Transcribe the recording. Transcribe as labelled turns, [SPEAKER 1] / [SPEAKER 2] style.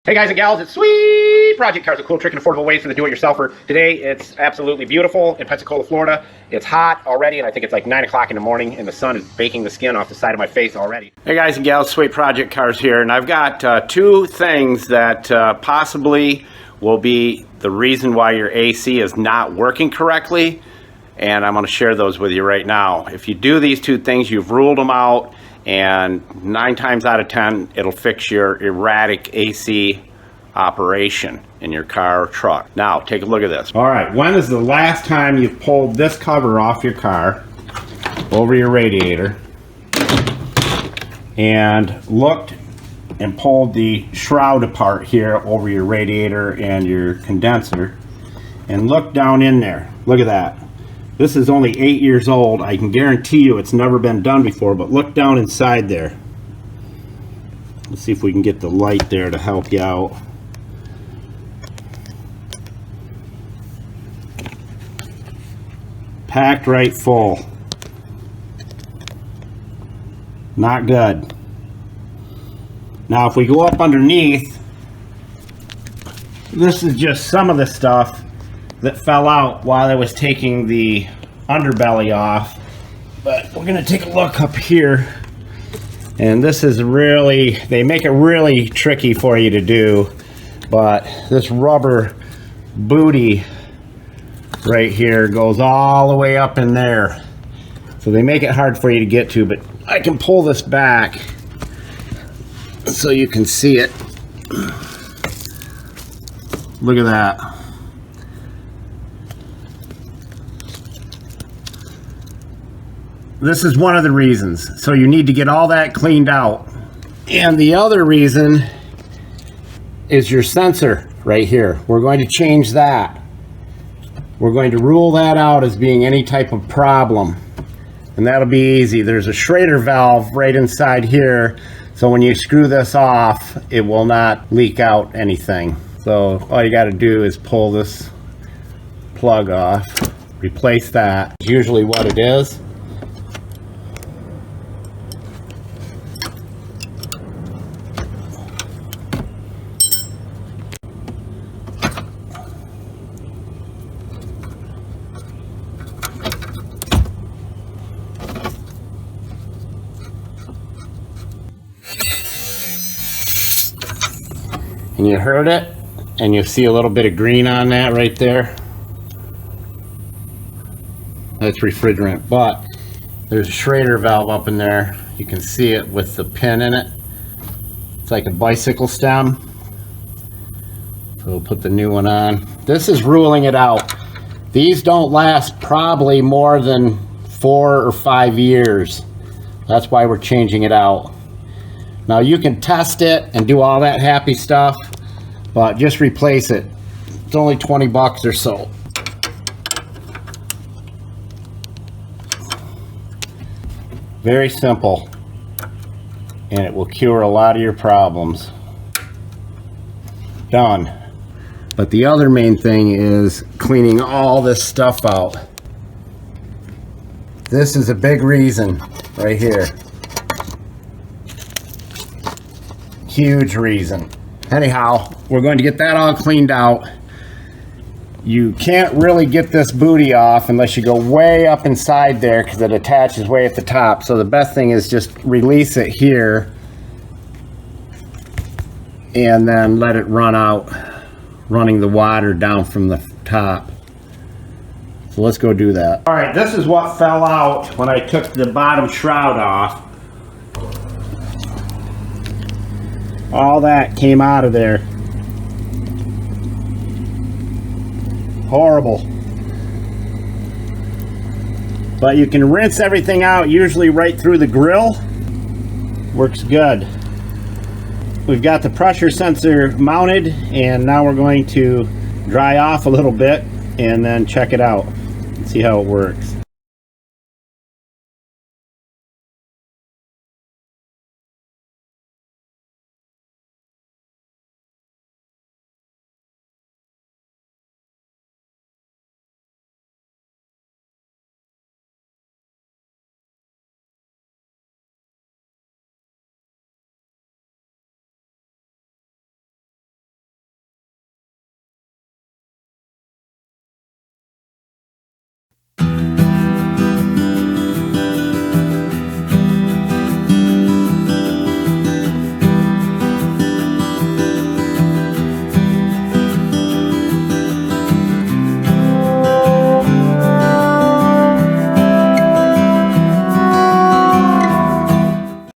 [SPEAKER 1] Hey guys and gals, it's Sweet Project Cars, a cool, trick, and affordable ways for the do-it-yourselfer. Today, it's absolutely beautiful in Pensacola, Florida. It's hot already, and I think it's like 9 o'clock in the morning, and the sun is baking the skin off the side of my face already. Hey guys and gals, Sweet Project Cars here, and I've got two things that possibly will be the reason why your AC is not working correctly, and I'm going to share those with you right now. If you do these two things, you've ruled them out, and 9 times out of 10 it'll fix your erratic AC operation in your car or truck. Now take a look at this. Alright, when is the last time you pulled this cover off your car over your radiator and looked and pulled the shroud apart here over your radiator and your condenser and looked down in there? Look at that. This is only 8 years old. I can guarantee you it's never been done before, but look down inside there. Let's see if we can get the light there to help you out. Packed right full. Not good. Now if we go up underneath, this is just some of the stuff that fell out while I was taking the underbelly off, but we're going to take a look up here, and this is really, they make it really tricky for you to do, but this rubber booty right here goes all the way up in there, so they make it hard for you to get to, but I can pull this back so you can see it. Look at that. This is one of the reasons. So you need to get all that cleaned out. And the other reason is your sensor right here. We're going to change that. We're going to rule that out as being any type of problem. And that'll be easy. There's a Schrader valve right inside here. So when you screw this off, it will not leak out anything. So all you got to do is pull this plug off, replace that. It's usually what it is. And you heard it, and you see a little bit of green on that right there. That's refrigerant, but there's a Schrader valve up in there. You can see it with the pin in it. It's like a bicycle stem. So we'll put the new one on. This is ruling it out. These don't last probably more than 4 or 5 years. That's why we're changing it out. Now you can test it and do all that happy stuff, but just replace it. It's only 20 bucks or so. Very simple, and it will cure a lot of your problems. Done. But the other main thing is cleaning all this stuff out. This is a big reason right here. Huge reason. Anyhow, we're going to get that all cleaned out. You can't really get this booty off unless you go way up inside there because it attaches way at the top. So the best thing is just release it here and then let it run out, running the water down from the top. So let's go do that. All right, this is what fell out when I took the bottom shroud off. All that came out of there. Horrible. But you can rinse everything out, usually right through the grill. Works good. We've got the pressure sensor mounted, and now we're going to dry off a little bit and then check it out and see how it works.